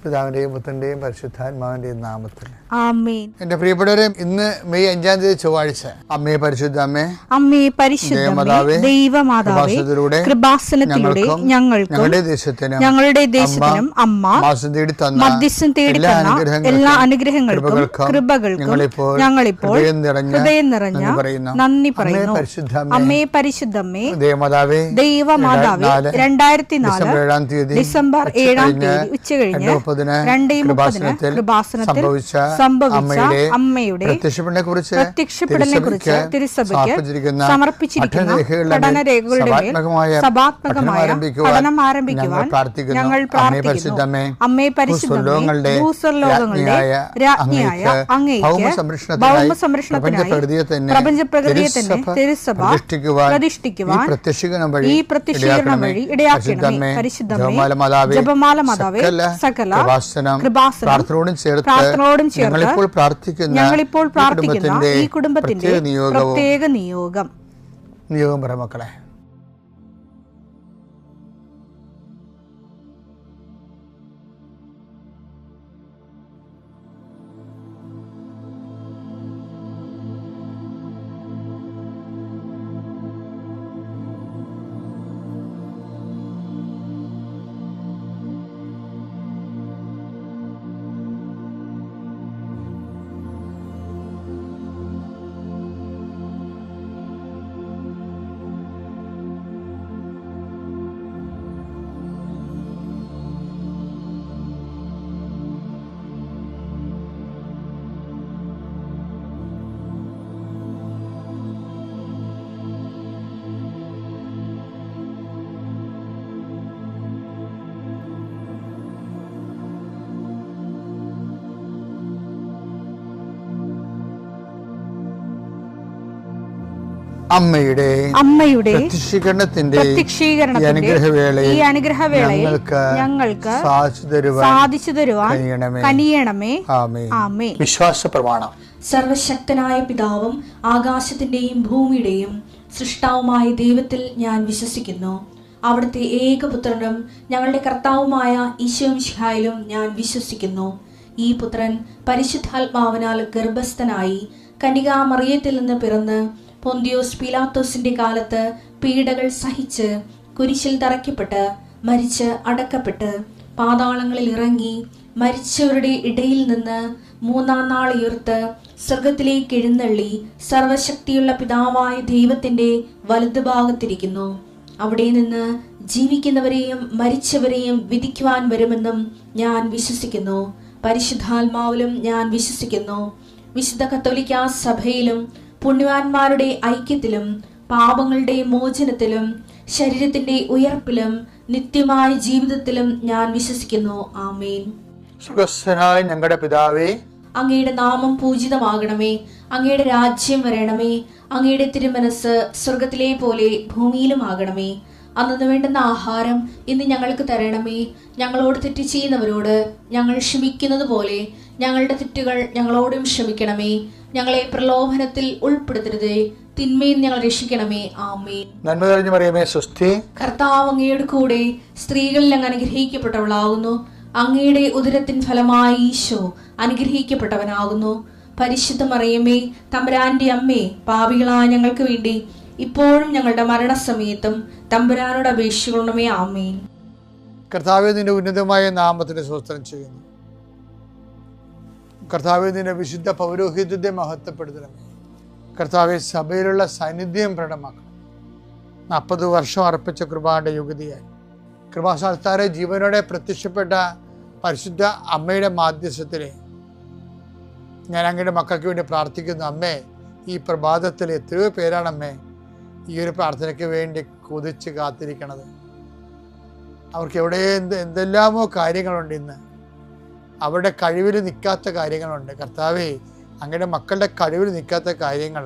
പിതാവിന്റെയും പുത്രന്റെയും പരിശുദ്ധാത്മാവിന്റെയും നാമത്തിൽ ആമേൻ. എന്റെ പ്രിയപ്പെട്ടവരെ, ഇന്ന് മെയ് 5 ചൊവ്വാഴ്ച, അമ്മേ പരിശുദ്ധ അമ്മേ, അമ്മേ പരിശുദ്ധമേ, ദൈവമാതാവേ, കൃപാസനത്തിലൂടെ ഞങ്ങളുടെ ദേശത്തിനും അമ്മ മധ്യസ്ഥം തേടി തന്ന എല്ലാ അനുഗ്രഹങ്ങൾക്കും കൃപകൾക്കും ഞങ്ങളിപ്പോൾ ഹൃദയം നിറഞ്ഞ നന്ദി പറയുന്നു. അമ്മേ പരിശുദ്ധമേ, ദൈവമാതാവേ, 2004 ഡിസംബർ 7 ഉച്ചകഴിഞ്ഞ് 2:30 കൃപാസനത്തിൽ സംഭവിച്ച അമ്മയുടെ പ്രത്യക്ഷപ്പെടലിനെക്കുറിച്ച് തിരുസഭയ്ക്ക് സമർപ്പിച്ചിരിക്കുന്ന പഠനരേഖകളുടെ മേൽ സഭാത്മകമായ പഠനം ആരംഭിക്കുവാൻ ഞങ്ങൾ പ്രാർത്ഥിക്കുന്നു. അമ്മേ പരിശുദ്ധമേ, ഭൂസ്വർലോകങ്ങളുടെ രാജ്ഞിയായ അങ്ങേയ്ക്ക് ഭൗമസംരക്ഷണത്തിനായി പ്രപഞ്ചപ്രകൃതിയെ തന്നെ തിരുസഭ പ്രതിഷ്ഠിക്കുവാൻ ഈ പ്രത്യക്ഷീകരണം വഴി ഇടയാക്കണമേ. പരിശുദ്ധമേ, ജപമാല മാതാവേ, സകല കൃപാസനം പ്രാർത്ഥനയോടും ചേർത്ത് ഞങ്ങളിപ്പോൾ പ്രാർത്ഥിക്കുന്ന ഈ കുടുംബത്തിന്റെ പ്രത്യേക നിയോഗം പറ മക്കളെ. അമ്മയുടെ പ്രത്യക്ഷീകരണത്തിന്റെ ഈ അനുഗ്രഹവേളയിൽ ഞങ്ങൾക്ക് സാധിച്ചു തരുവാൻ കനിയണമേ. ആമേൻ. വിശ്വാസ പ്രമാണം. സർവശക്തനായ പിതാവും ആകാശത്തിന്റെയും ഭൂമിയുടെയും സൃഷ്ടാവുമായ ദൈവത്തിൽ ഞാൻ വിശ്വസിക്കുന്നു. അവിടുത്തെ ഏകപുത്രനും ഞങ്ങളുടെ കർത്താവുമായ ഈശോമിശിഹായിലും ഞാൻ വിശ്വസിക്കുന്നു. ഈ പുത്രൻ പരിശുദ്ധാത്മാവിനാൽ ഗർഭസ്ഥനായി കന്യകാമറിയത്തിൽ നിന്ന് പിറന്ന് പൊന്തിയോസ് പീലാത്തോസിന്റെ കാലത്ത് പീഡകൾ സഹിച്ച് കുരിശിൽ തറയ്ക്കപ്പെട്ട് മരിച്ച് അടക്കപ്പെട്ട് പാതാളങ്ങളിൽ ഇറങ്ങി മരിച്ചവരുടെ ഇടയിൽ നിന്ന് 3-ാം നാൾ ഉയർത്ത് സ്വർഗത്തിലേക്ക് എഴുന്നള്ളി സർവശക്തിയുള്ള പിതാവായ ദൈവത്തിന്റെ വലതുഭാഗത്തിരിക്കുന്നു. അവിടെ നിന്ന് ജീവിക്കുന്നവരെയും മരിച്ചവരെയും വിധിക്കുവാൻ വരുമെന്നും ഞാൻ വിശ്വസിക്കുന്നു. പരിശുദ്ധാത്മാവിലും ഞാൻ വിശ്വസിക്കുന്നു. വിശുദ്ധ കത്തോലിക്കാ സഭയിലും പുണ്യവാന്മാരുടെ ഐക്യത്തിലും പാപങ്ങളുടെ മോചനത്തിലും ശരീരത്തിന്റെ ഉയർപ്പിലും നിത്യമായ ജീവിതത്തിലും ഞാൻ വിശ്വസിക്കുന്നു. ആമേൻ. സ്വർഗ്ഗസ്ഥനായ ഞങ്ങളുടെ പിതാവേ, അങ്ങയുടെ നാമം പൂജിതമാകണമേ. അങ്ങയുടെ രാജ്യം വരണമേ. അങ്ങയുടെ തിരുമനസ് സ്വർഗത്തിലെ പോലെ ഭൂമിയിലും ആകണമേ. അന്നു വേണ്ടുന്ന ആഹാരം ഇന്ന് ഞങ്ങൾക്ക് തരണമേ. ഞങ്ങളോട് തെറ്റ് ചെയ്യുന്നവരോട് ഞങ്ങൾ ക്ഷമിക്കുന്നത് പോലെ ഞങ്ങളുടെ തെറ്റുകൾ ഞങ്ങളോടും ക്ഷമിക്കണമേ. ഞങ്ങളെ പ്രലോഭനത്തിൽ ഉൾപ്പെടുത്തരുതേ, തിന്മയിൽ ഞങ്ങൾ രക്ഷിക്കണമേ. ആമേൻ. നന്മ നിറഞ്ഞ മറിയമേ, സ്വസ്തി. കർത്താവ് അങ്ങയുടെ കൂടെ സ്ത്രീകളിൽ അങ്ങ് അനുഗ്രഹിക്കപ്പെട്ടവളാകുന്നു. അങ്ങയുടെ ഉദരത്തിൻ ഫലമായി ഈശോ അനുഗ്രഹിക്കപ്പെട്ടവനാകുന്നു. പരിശുദ്ധ മറിയമേ, തമ്പുരാന്റെ അമ്മേ, പാപികളായ ഞങ്ങൾക്ക് വേണ്ടി ഇപ്പോഴും ഞങ്ങളുടെ മരണസമയത്തും തമ്പുരാനോട് അപേക്ഷിക്കണമേ. ആമേൻ. കർത്താവേ, നിന്റെ ഉന്നതമായ നാമത്തിന് സ്തോത്രം ചെയ്യുന്നു. കർത്താവേ, നിന്റെ വിശുദ്ധ പൗരോഹിത്യത്തെ മഹത്വപ്പെടുത്തണമേ. കർത്താവെ, സഭയിലുള്ള സാന്നിധ്യം പ്രകടമാക്കണം. 40 വർഷം അർപ്പിച്ച കൃപാന്റെ യുഗതിയായി കൃപാസ്ഥാനത്താരെ ജീവനോടെ പ്രത്യക്ഷപ്പെട്ട പരിശുദ്ധ അമ്മയുടെ മാധ്യസ്ഥത്തിലെ ഞാൻ അങ്ങയുടെ മക്കൾക്ക് വേണ്ടി പ്രാർത്ഥിക്കുന്നു. അമ്മേ, ഈ പ്രഭാതത്തിൽ എത്രയോ പേരാണ് അമ്മേ ഈ ഒരു പ്രാർത്ഥനയ്ക്ക് വേണ്ടി കൊതിച്ച് കാത്തിരിക്കണത്. അവർക്ക് എവിടെ എന്തെല്ലാമോ കാര്യങ്ങളുണ്ട്. ഇന്ന് അവരുടെ കഴിവിൽ നിൽക്കാത്ത കാര്യങ്ങളുണ്ട്. കർത്താവേ, അങ്ങയുടെ മക്കളുടെ കഴിവിൽ നിൽക്കാത്ത കാര്യങ്ങൾ,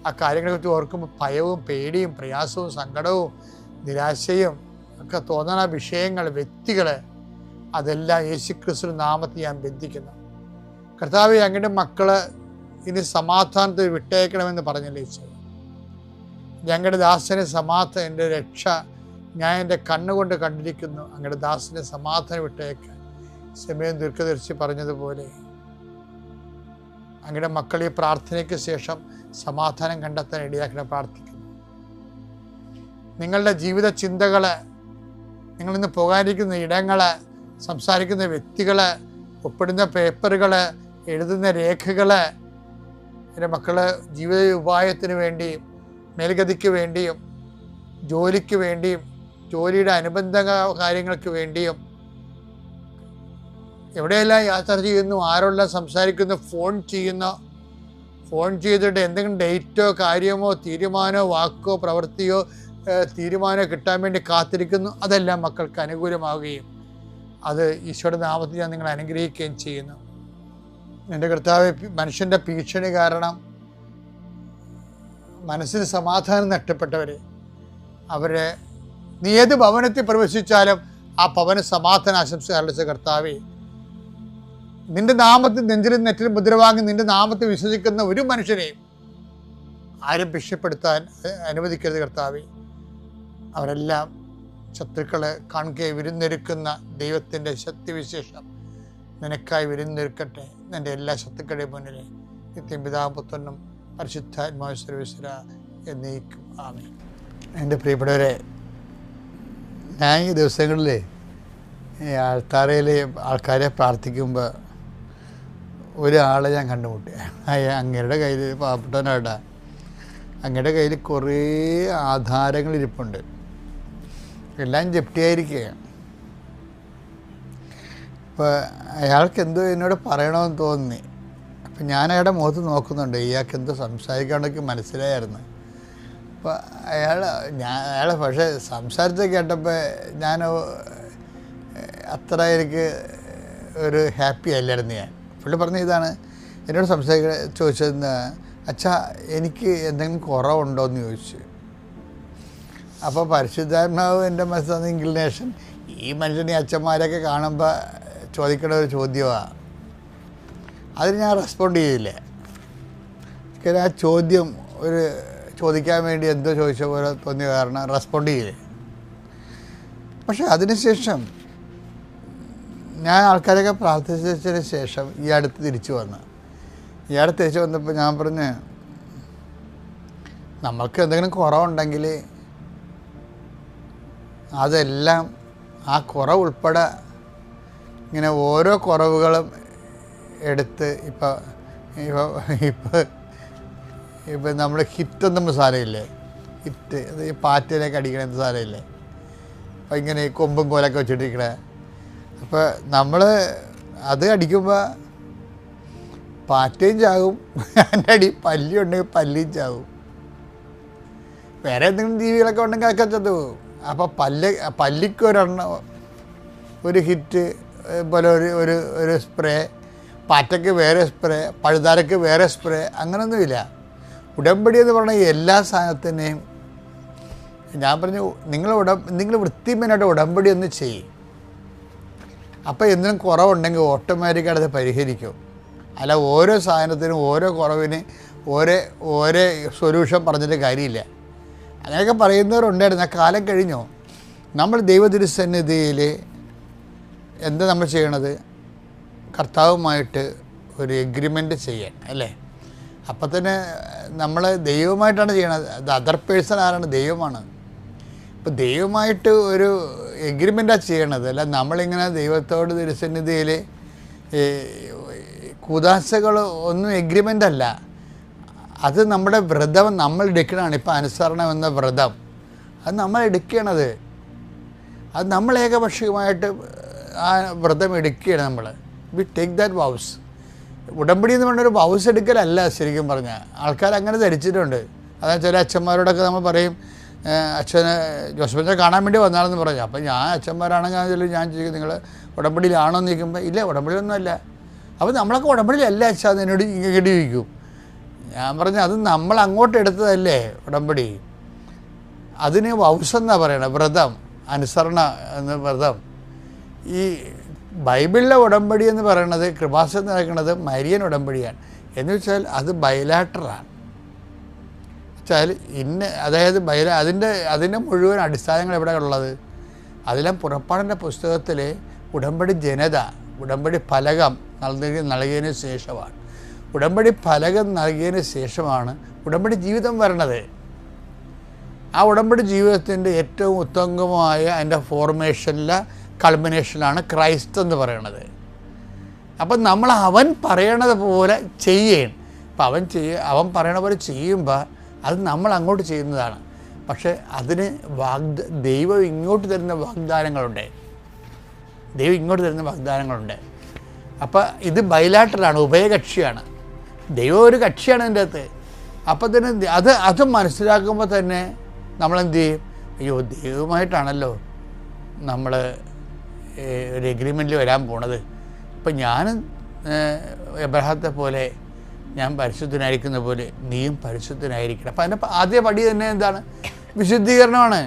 ആ കാര്യങ്ങളെക്കുറിച്ച് ഓർക്കുമ്പോൾ ഭയവും പേടിയും പ്രയാസവും സങ്കടവും നിരാശയും ഒക്കെ തോന്നുന്ന വിഷയങ്ങൾ, വ്യക്തികൾ, അതെല്ലാം യേശുക്രിസ്തു നാമത്തിൽ ഞാൻ ബന്ധിക്കുന്നു. കർത്താവേ, അങ്ങയുടെ മക്കള് ഇനി സമാധാനത്തിൽ വിട്ടേക്കണമെന്ന് പറഞ്ഞില്ലേ ഈശോ. ഞങ്ങളുടെ ദാസനെ സമാധാനം, എൻ്റെ രക്ഷ ഞാൻ എൻ്റെ കണ്ണുകൊണ്ട് കണ്ടിരിക്കുന്നു. അങ്ങയുടെ ദാസനെ സമാധാനം വിട്ടേക്ക്. സമയം ദീർഘദർശി പറഞ്ഞതുപോലെ അങ്ങയുടെ മക്കൾ ഈ പ്രാർത്ഥനയ്ക്ക് ശേഷം സമാധാനം കണ്ടെത്താൻ ഇടയാക്കണം പ്രാർത്ഥിക്കുന്നു. നിങ്ങളുടെ ജീവിത ചിന്തകള്, നിങ്ങളിന്ന് പോകാനിരിക്കുന്ന ഇടങ്ങള്, സംസാരിക്കുന്ന വ്യക്തികള്, ഒപ്പിടുന്ന പേപ്പറുകള്, എഴുതുന്ന രേഖകള്, എൻ്റെ മക്കള് ജീവിത ഉപായത്തിന് വേണ്ടിയും മേൽഗതിക്ക് വേണ്ടിയും ജോലിക്ക് വേണ്ടിയും ജോലിയുടെ അനുബന്ധ കാര്യങ്ങൾക്ക് വേണ്ടിയും എവിടെയെല്ലാം യാത്ര ചെയ്യുന്നു, ആരെല്ലാം സംസാരിക്കുന്നു, ഫോൺ ചെയ്തിട്ട് എന്തെങ്കിലും ഡേറ്റോ കാര്യമോ തീരുമാനമോ വാക്കോ പ്രവൃത്തിയോ തീരുമാനമോ കിട്ടാൻ വേണ്ടി കാത്തിരിക്കുന്നു. അതെല്ലാം മക്കൾക്ക് അനുകൂലമാവുകയും അത് ഈശോയുടെ നാമത്തിൽ ഞാൻ നിങ്ങളെ അനുഗ്രഹിക്കുകയും ചെയ്യുന്നു. എൻ്റെ കർത്താവേ, മനുഷ്യൻ്റെ ഭീഷണി കാരണം മനസ്സിന് സമാധാനം നഷ്ടപ്പെട്ടവരെ, അവരെ നീ ഏത് ഭവനത്തിൽ പ്രവേശിച്ചാലും ആ ഭവന സമാധാന ആശംസ അറിയിച്ച കർത്താവേ, നിന്റെ നാമത്തിൽ നെഞ്ചിലും നെറ്റിലും മുദ്രവാങ്ങി നിന്റെ നാമത്തിൽ വിശ്വസിക്കുന്ന ഒരു മനുഷ്യനെയും ആരും ഭീഷണിപ്പെടുത്താൻ അനുവദിക്കരുത് കർത്താവേ. അവരെല്ലാം ശത്രുക്കളെ കാണുകയെ വിരുന്നൊരുക്കുന്ന ദൈവത്തിൻ്റെ ശക്തിവിശേഷം നിനക്കായി വിരുന്നൊരുക്കട്ടെ. നിൻ്റെ എല്ലാ ശത്രുക്കളുടെയും മുന്നിൽ നിത്യം പിതാവും പുത്രനും പരിശുദ്ധാത്മാവ് സർവീശ്വര എന്നേക്കും ആമേൻ. എൻ്റെ പ്രിയപ്പെട്ടവരെ, ഞാൻ ഈ ദിവസങ്ങളിൽ ആൾത്താരയിൽ ആൾക്കാരെ പ്രാർത്ഥിക്കുമ്പോൾ ഒരാളെ ഞാൻ കണ്ടുമുട്ടി. അങ്ങയുടെ കയ്യിൽ, പാവപ്പെട്ടവനാടാ, അങ്ങയുടെ കയ്യിൽ കുറേ ആധാരങ്ങൾ ഇരിപ്പുണ്ട്, എല്ലാം ജപ്തിയായിരിക്കുകയാണ്. അപ്പോൾ അയാൾക്ക് എന്തോ എന്നോട് പറയണമെന്ന് തോന്നി. അപ്പം ഞാൻ അയാളുടെ മുഖത്ത് നോക്കുന്നുണ്ട്, ഇയാൾക്ക് എന്തോ സംസാരിക്കാണ്ടൊക്കെ മനസ്സിലായിരുന്നു. അപ്പോൾ അയാളെ പക്ഷേ സംസാരിച്ച് കേട്ടപ്പോൾ ഞാൻ അത്ര എനിക്ക് ഒരു ഹാപ്പി അല്ലായിരുന്നു. ഞാൻ പുള്ളി പറഞ്ഞ ഇതാണ്, എന്നോട് ചോദിച്ചതെന്ന്, അച്ഛാ എനിക്ക് എന്തെങ്കിലും കുറവുണ്ടോ എന്ന് ചോദിച്ചു. അപ്പോൾ പരിശുദ്ധാത്മാവ് എൻ്റെ മനസ്സിൽ ഇൻക്ലിനേഷൻ, ഈ മനുഷ്യനെ അച്ഛന്മാരൊക്കെ കാണുമ്പോൾ ചോദിക്കേണ്ട ഒരു ചോദ്യമാണ്. അതിന് ഞാൻ റെസ്പോണ്ട് ചെയ്തില്ല. ആ ചോദ്യം ഒരു ചോദിക്കാൻ വേണ്ടി എന്തോ ചോദിച്ച പോലെ തോന്നിയ കാരണം റെസ്പോണ്ട് ചെയ്യില്ല. പക്ഷെ അതിനുശേഷം ഞാൻ ആൾക്കാരൊക്കെ പ്രാർത്ഥിച്ചതിന് ശേഷം ഈ അടുത്ത് തിരിച്ചു വന്നപ്പോൾ ഞാൻ പറഞ്ഞ്, നമ്മൾക്ക് എന്തെങ്കിലും കുറവുണ്ടെങ്കിൽ അതെല്ലാം ആ കുറവ് ഉൾപ്പെടെ ഇങ്ങനെ ഓരോ കുറവുകളും എടുത്ത് ഇപ്പം നമ്മൾ ഹിറ്റൊന്നും സാരമില്ലേ, ഹിറ്റ് അത് ഈ പാറ്റയിലേക്ക് അടിക്കണ സാരമില്ലേ, അപ്പം ഇങ്ങനെ ഈ കൊമ്പും കോലൊക്കെ വെച്ചിട്ടിരിക്കണേ. അപ്പോൾ നമ്മൾ അത് അടിക്കുമ്പോൾ പാറ്റയും ചാകും, അതിൻ്റെ അടി പല്ലി ഉണ്ടെങ്കിൽ പല്ലിയും ചാകും, വേറെ എന്തെങ്കിലും ജീവികളൊക്കെ ഉണ്ടെങ്കിൽ അതൊക്കെ ചത്തു പോകും. അപ്പോൾ പല്ലിക്ക് ഒരു ഹിറ്റ് പോലെ ഒരു സ്പ്രേ, പാറ്റയ്ക്ക് വേറെ സ്പ്രേ, പഴുതാരയ്ക്ക് വേറെ സ്പ്രേ, അങ്ങനെയൊന്നുമില്ല. ഉടമ്പടി എന്ന് പറഞ്ഞാൽ എല്ലാ സാധനത്തിനെയും ഞാൻ പറഞ്ഞു, നിങ്ങൾ വൃത്തിമേനായിട്ട് ഉടമ്പടി ഒന്ന് ചെയ്യും. അപ്പോൾ എന്തിനും കുറവുണ്ടെങ്കിൽ ഓട്ടോമാറ്റിക്കായിട്ട് അത് പരിഹരിക്കും. അല്ല ഓരോ സാധനത്തിനും ഓരോ കുറവിന് ഓരോ സൊല്യൂഷൻ പറഞ്ഞിട്ട് കാര്യമില്ല. അങ്ങനെയൊക്കെ പറയുന്നവരുണ്ടായിരുന്നു. ആ കാലം കഴിഞ്ഞു. നമ്മൾ ദൈവതിരുസന്നിധിയിൽ എന്താ നമ്മൾ ചെയ്യണത്? കർത്താവുമായിട്ട് ഒരു എഗ്രിമെൻ്റ് ചെയ്യാൻ, അല്ലേ? അപ്പം തന്നെ നമ്മൾ ദൈവമായിട്ടാണ് ചെയ്യണത്. അത് അതർ പേഴ്സൺ ആരാണ്? ദൈവമാണ്. ഇപ്പം ദൈവമായിട്ട് ഒരു എഗ്രിമെൻ്റാണ് ചെയ്യണത്. അല്ല നമ്മളിങ്ങനെ ദൈവത്തോട് തിരുസന്നിധിയിൽ കൂദാശകൾ ഒന്നും എഗ്രിമെൻ്റ് അല്ല. അത് നമ്മുടെ വ്രതം നമ്മൾ എടുക്കണതാണ്. ഇപ്പം അനുസരണം എന്ന വ്രതം അത് നമ്മൾ എടുക്കണത്. അത് നമ്മൾ ഏകപക്ഷീയമായിട്ട് ആ വ്രതം എടുക്കുകയാണ്. നമ്മൾ വി ടേക്ക് ദാറ്റ് വൗസ്. ഉടമ്പടി എന്ന് പറഞ്ഞൊരു വൗസ് എടുക്കലല്ല ശരിക്കും പറഞ്ഞാൽ. ആൾക്കാർ അങ്ങനെ ധരിച്ചിട്ടുണ്ട്. അതായത് ചില അച്ഛന്മാരോടൊക്കെ നമ്മൾ പറയും, അച്ഛനെ ജോസഫിനെ കാണാൻ വേണ്ടി വന്നാണെന്ന് പറഞ്ഞു. അപ്പം ഞാൻ അച്ഛന്മാരാണെങ്കിൽ ഞാൻ ചോദിക്കും, നിങ്ങൾ ഉടമ്പടിയിലാണോ എന്ന് ചോദിക്കുമ്പോൾ ഇല്ല, ഉടമ്പടിയൊന്നുമല്ല. അപ്പോൾ നമ്മളൊക്കെ ഉടമ്പടിയിലല്ല അച്ഛാ എന്ന് എന്നോട് ഇങ്ങനെ ചോദിക്കും. ഞാൻ പറഞ്ഞു, അത് നമ്മൾ അങ്ങോട്ട് എടുത്തതല്ലേ ഉടമ്പടി. അതിന് വൗസെന്നാണ് പറയണത്, വ്രതം, അനുസരണ എന്ന വ്രതം. ഈ ബൈബിളിലെ ഉടമ്പടി എന്ന് പറയുന്നത്, കൃപാസനം നടക്കുന്നത് മരിയൻ ഉടമ്പടിയാണ്. എന്ന് വെച്ചാൽ അത് ബൈലാറ്ററാണ്. വെച്ചാൽ അതായത് അതിൻ്റെ മുഴുവൻ അടിസ്ഥാനങ്ങൾ എവിടെ ഉള്ളത്? അതെല്ലാം പുറപ്പാടിൻ്റെ പുസ്തകത്തിൽ ഉടമ്പടി ജനത, ഉടമ്പടി ഫലകം നൽകിയതിന് ശേഷമാണ്. ഉടമ്പടി ഫലകം നൽകിയതിന് ശേഷമാണ് ഉടമ്പടി ജീവിതം വരണത്. ആ ഉടമ്പടി ജീവിതത്തിൻ്റെ ഏറ്റവും ഉത്തമമായ അതിൻ്റെ ഫോർമേഷനിലെ കൾമിനേഷനാണ് ക്രൈസ്റ്റ് എന്ന് പറയുന്നത്. അപ്പം നമ്മൾ അവൻ പറയണത് പോലെ ചെയ്യണം. അപ്പം അവൻ പറയണ പോലെ ചെയ്യുമ്പോൾ അത് നമ്മൾ അങ്ങോട്ട് ചെയ്യുന്നതാണ്. പക്ഷേ അതിന് ദൈവം ഇങ്ങോട്ട് തരുന്ന വാഗ്ദാനങ്ങളുണ്ട്. അപ്പം ഇത് ബൈലാറ്ററലാണ്, ഉഭയകക്ഷിയാണ്. ദൈവം ഒരു കക്ഷിയാണ് അതിൻ്റെ അകത്ത്. അപ്പം തന്നെ അത് മനസ്സിലാക്കുമ്പോൾ തന്നെ നമ്മളെന്ത് ചെയ്യും? അയ്യോ, ദൈവമായിട്ടാണല്ലോ നമ്മൾ ഒരു എഗ്രിമെൻറ്റിൽ വരാൻ പോണത്. ഇപ്പം ഞാൻ എബ്രഹാത്തെ പോലെ ഞാൻ പരിശുദ്ധനായിരിക്കുന്ന പോലെ നീയും പരിശുദ്ധനായിരിക്കണം. അപ്പം അതിൻ്റെ ആദ്യ പടി തന്നെ എന്താണ്? വിശുദ്ധീകരണമാണ്.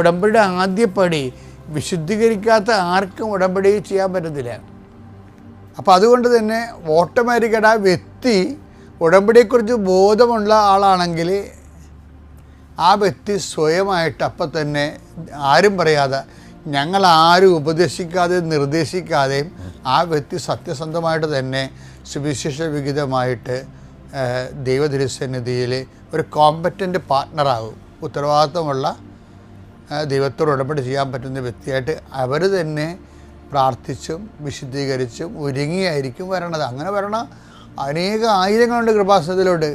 ഉടമ്പടിയുടെ ആദ്യ പടി. വിശുദ്ധീകരിക്കാത്ത ആർക്കും ഉടമ്പടി ചെയ്യാൻ പറ്റത്തില്ല. അപ്പോൾ അതുകൊണ്ട് തന്നെ ഓട്ടോമാറ്റിക്കായിട്ട് ആ വ്യക്തി ഉടമ്പടിയെക്കുറിച്ച് ബോധമുള്ള ആളാണെങ്കിൽ ആ വ്യക്തി സ്വയമായിട്ട് അപ്പം തന്നെ ആരും പറയാതെ, ഞങ്ങൾ ആരും ഉപദേശിക്കാതെ നിർദ്ദേശിക്കാതെയും ആ വ്യക്തി സത്യസന്ധമായിട്ട് തന്നെ സുവിശേഷ വിഹിതമായിട്ട് ദൈവതിരുസന്നിധിയിൽ ഒരു കോമ്പറ്റൻ്റ് പാർട്ട്ണറാകും. ഉത്തരവാദിത്വമുള്ള ദൈവത്തോട് ഉടമ്പടി ചെയ്യാൻ പറ്റുന്ന വ്യക്തിയായിട്ട് അവർ തന്നെ പ്രാർത്ഥിച്ചും വിശുദ്ധീകരിച്ചും ഒരുങ്ങിയായിരിക്കും വരണത്. അങ്ങനെ വരണ ആയിരങ്ങളുണ്ട് കൃപാസനത്തിലോട്ട്.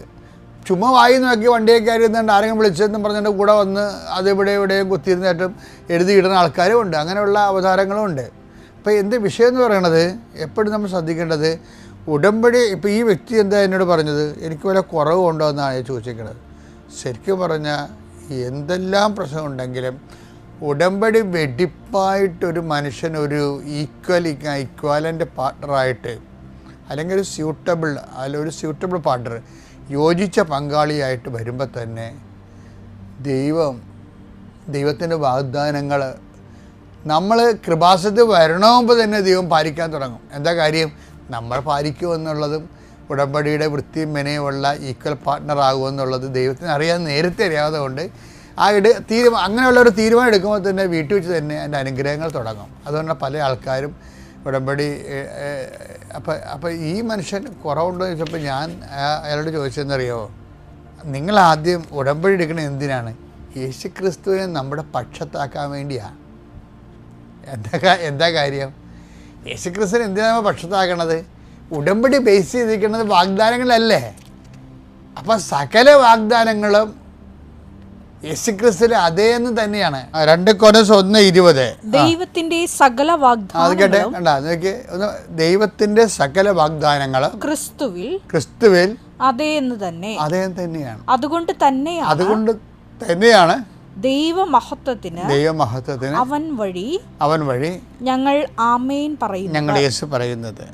ചുമ്മാ വായി നോക്കി വണ്ടിയൊക്കെ ആയിരുന്നുണ്ട് ആരെങ്കിലും വിളിച്ചതെന്നും പറഞ്ഞിട്ട് കൂടെ വന്ന് അതെവിടെയും കുത്തിയിരുന്നിട്ടും എഴുതിയിടുന്ന ആൾക്കാരും ഉണ്ട്. അങ്ങനെയുള്ള അവതാരങ്ങളും ഉണ്ട്. അപ്പോൾ എൻ്റെ വിഷയം എന്ന് പറയണത് എപ്പോഴും നമ്മൾ ശ്രദ്ധിക്കേണ്ടത്, ഉടമ്പടി ഇപ്പോൾ ഈ വ്യക്തി എന്താ എന്നോട് പറഞ്ഞത്, എനിക്ക് വല്ല കുറവുണ്ടോ എന്നാണ് ചോദിച്ചിരിക്കുന്നത്. ശരിക്കും പറഞ്ഞാൽ എന്തെല്ലാം പ്രശ്നമുണ്ടെങ്കിലും ഉടമ്പടി വെടിപ്പായിട്ടൊരു മനുഷ്യനൊരു ഈക്വലൻ്റ് പാർട്ട്ണറായിട്ട് അല്ലെങ്കിൽ ഒരു സ്യൂട്ടബിൾ പാർട്ട്ണർ, യോജിച്ച പങ്കാളിയായിട്ട് വരുമ്പോൾ തന്നെ ദൈവത്തിൻ്റെ വാഗ്ദാനങ്ങൾ നമ്മൾ കൃപാസനത്തിൽ വരണമെങ്കിൽ തന്നെ ദൈവം പാലിക്കാൻ തുടങ്ങും. എന്താ കാര്യം? നമ്മൾ പാലിക്കുമെന്നുള്ളതും ഉടമ്പടിയുടെ വൃത്തിയും മെനയുമുള്ള ഈക്വൽ പാർട്ട്ണർ ആകുമെന്നുള്ളത് ദൈവത്തിന് നേരത്തെ അറിയാതെ കൊണ്ട് അങ്ങനെയുള്ള ഒരു തീരുമാനം എടുക്കുമ്പോൾ തന്നെ വീട്ടിൽ വെച്ച് തന്നെ അതിൻ്റെ അനുഗ്രഹങ്ങൾ തുടങ്ങും. അതുകൊണ്ട് പല ആൾക്കാരും ഉടമ്പടി അപ്പോൾ ഈ മനുഷ്യൻ കുറവുണ്ടോ എന്ന് ചോദിച്ചപ്പോൾ ഞാൻ അയാളോട് ചോദിച്ചതെന്നറിയാമോ, നിങ്ങളാദ്യം ഉടമ്പടി എടുക്കണത് എന്തിനാണ്? യേശുക്രിസ്തുവിനെ നമ്മുടെ പക്ഷത്താക്കാൻ വേണ്ടിയാണ്. എന്താ കാര്യം? യേശുക്രിസ്തുവിനെ എന്തിനാണ് നമ്മൾ പക്ഷത്താക്കണത്? ഉടമ്പടി ബേസ് ചെയ്തിരിക്കുന്നത് വാഗ്ദാനങ്ങളല്ലേ. അപ്പം സകല വാഗ്ദാനങ്ങളും യേശുക്രിസ്തുവിൽ അതേന്ന് തന്നെയാണ്. 2 കൊരിന്ത്യർ 1:20 ദൈവത്തിന്റെ സകല വാഗ്ദാനങ്ങളും ദൈവത്തിന്റെ സകല വാഗ്ദാനങ്ങളും ക്രിസ്തുവിൽ അതേന്ന് തന്നെയാണ്. അതുകൊണ്ട് തന്നെയാണ് ദൈവമഹത്വത്തിന് അവൻ വഴി ഞങ്ങൾ ആമേൻ പറയുന്നു, ഞങ്ങൾ യേശു പറയുന്നത്.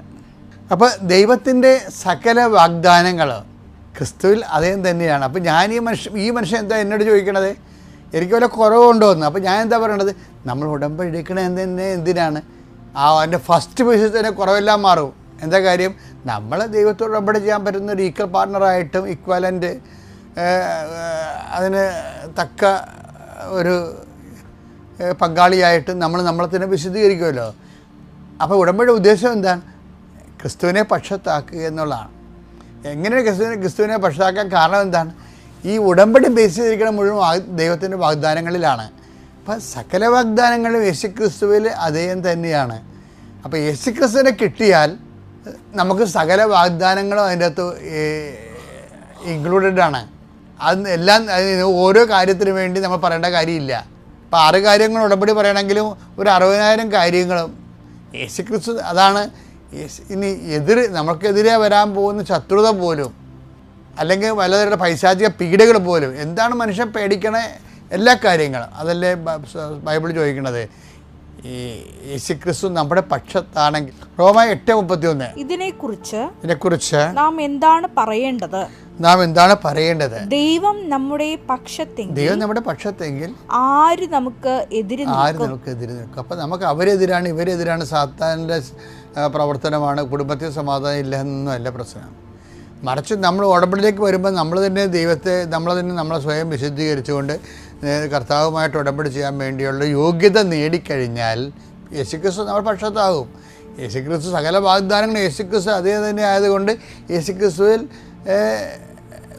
അപ്പോൾ ദൈവത്തിൻ്റെ സകല വാഗ്ദാനങ്ങൾ ക്രിസ്തുവിൽ അതേം തന്നെയാണ്. അപ്പോൾ ഞാൻ ഈ മനുഷ്യൻ എന്താ എന്നോട് ചോദിക്കണത്, എനിക്ക് വല്ല കുറവുണ്ടോ എന്ന്. അപ്പോൾ ഞാൻ എന്താ പറയണത്, നമ്മൾ ഉടമ്പടി എടുക്കണത് എന്തിനാണ്? അതിൻ്റെ ഫസ്റ്റ് ബേസിൽ തന്നെ കുറവെല്ലാം മാറും. എന്താ കാര്യം? നമ്മൾ ദൈവത്തോട് ഉടമ്പടി ചെയ്യാൻ പറ്റുന്ന ഒരു ഈക്വൽ പാർട്ട്ണറായിട്ടും ഇക്വലൻ്റ് അതിന് തക്ക ഒരു പങ്കാളിയായിട്ടും നമ്മളെ തന്നെ വിശദീകരിക്കുമല്ലോ. അപ്പോൾ ഉടമ്പടിയുടെ ഉദ്ദേശം എന്താണ്? ക്രിസ്തുവിനെ പക്ഷത്താക്കുക എന്നുള്ളതാണ്. എങ്ങനെയാണ് ക്രിസ്തുവിനെ പക്ഷത്താക്കാൻ കാരണം എന്താണ്? ഈ ഉടമ്പടി ബേസ് ചെയ്തിരിക്കുന്ന മുഴുവൻ ദൈവത്തിൻ്റെ വാഗ്ദാനങ്ങളിലാണ്. അപ്പം സകല വാഗ്ദാനങ്ങളും യേശുക്രിസ്തുവിൽ അതേം തന്നെയാണ്. അപ്പോൾ യേശുക്രിസ്തുവിനെ കിട്ടിയാൽ നമുക്ക് സകല വാഗ്ദാനങ്ങളും അതിൻ്റെ അകത്ത് ഇൻക്ലൂഡഡ് ആണ്. അത് എല്ലാം ഓരോ കാര്യത്തിന് വേണ്ടി നമ്മൾ പറയേണ്ട കാര്യമില്ല. ഇപ്പോൾ 6 കാര്യങ്ങൾ ഉടമ്പടി പറയണമെങ്കിലും ഒരു 60,000 കാര്യങ്ങളും യേശുക്രിസ്തു അതാണ്. ഇനി നമുക്കെതിരെ വരാൻ പോകുന്ന ശത്രുത പോലും അല്ലെങ്കിൽ പലതരം പൈശാചിക പീഡകൾ പോലും എന്താണ് മനുഷ്യൻ പേടിക്കണ എല്ലാ കാര്യങ്ങളും അതല്ലേ ബൈബിൾ ചോദിക്കണത്. ഈ യേശുക്രിസ്തു നമ്മുടെ പക്ഷത്താണെങ്കിൽ റോമർ 8:31 ഇതിനെക്കുറിച്ച് നാം എന്താണ് പറയേണ്ടത്? ദൈവം നമ്മുടെ പക്ഷത്തെങ്കിൽ ആര് നമുക്ക് എതിര് നിൽക്കും? അപ്പം നമുക്ക് അവരെതിരാണ് ഇവരെതിരാണ് സാത്താൻ്റെ പ്രവർത്തനമാണ്, കുടുംബത്തിൽ സമാധാനം ഇല്ല എന്നൊന്നുമല്ല പ്രശ്നം. മറിച്ച് നമ്മൾ ഉടമ്പടിയിലേക്ക് വരുമ്പോൾ നമ്മൾ തന്നെ നമ്മളെ സ്വയം വിശുദ്ധീകരിച്ചുകൊണ്ട് കർത്താവുമായിട്ട് ഉടമ്പടി ചെയ്യാൻ വേണ്ടിയുള്ള യോഗ്യത നേടിക്കഴിഞ്ഞാൽ യേശുക്രിസ്തു നമ്മുടെ പക്ഷത്താകും. യേശുക്രിസ്തു സകല വാഗ്ദാനങ്ങളും യേശുക്രിസ്തു അതേ തന്നെ ആയതുകൊണ്ട് യേശുക്രിസ്തുവിൽ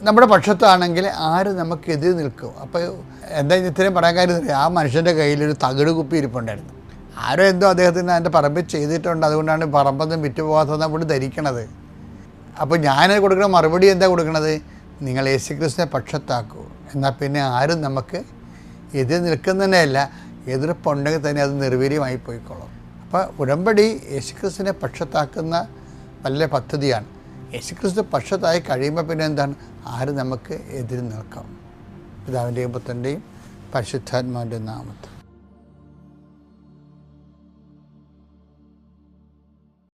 നമ്മുടെ പക്ഷത്താണെങ്കിൽ ആര് നമുക്കെതിരെ നിൽക്കും? അപ്പോൾ എന്താ ഇത്രയും പറയാൻ കാര്യം, ആ മനുഷ്യൻ്റെ കയ്യിലൊരു തകിട് കുപ്പി ഇരിപ്പുണ്ടായിരുന്നു. ആരോ എന്തോ അദ്ദേഹത്തിന് അതിൻ്റെ പറമ്പിൽ ചെയ്തിട്ടുണ്ട്, അതുകൊണ്ടാണ് പറമ്പൊന്നും വിറ്റുപോകാത്തതെന്ന് നമ്മൾ ധരിക്കണത്. അപ്പോൾ ഞാൻ കൊടുക്കുന്ന മറുപടി എന്താ കൊടുക്കണത്? നിങ്ങൾ യേശുക്രിസ്തുവിനെ പക്ഷത്താക്കൂ, എന്നാൽ പിന്നെ ആരും നമുക്ക് എതിർ നിൽക്കുന്നതന്നെയല്ല, എതിർപ്പുണ്ടെങ്കിൽ തന്നെ അത് നിർവീര്യമായി പോയിക്കോളും. അപ്പോൾ ഉടമ്പടി യേശുക്രിസ്തുവിനെ പക്ഷത്താക്കുന്ന വലിയ പദ്ധതിയാണ്. യേശുക്രിസ്തു പക്ഷത്തായി കഴിയുമ്പോൾ പിന്നെ എന്താണ്? ആരും നമുക്ക് എതിര് നിൽക്കാം. പിതാവിൻ്റെയും പുത്രൻ്റെയും പരിശുദ്ധാത്മാവിൻ്റെ നാമത്തിൽ.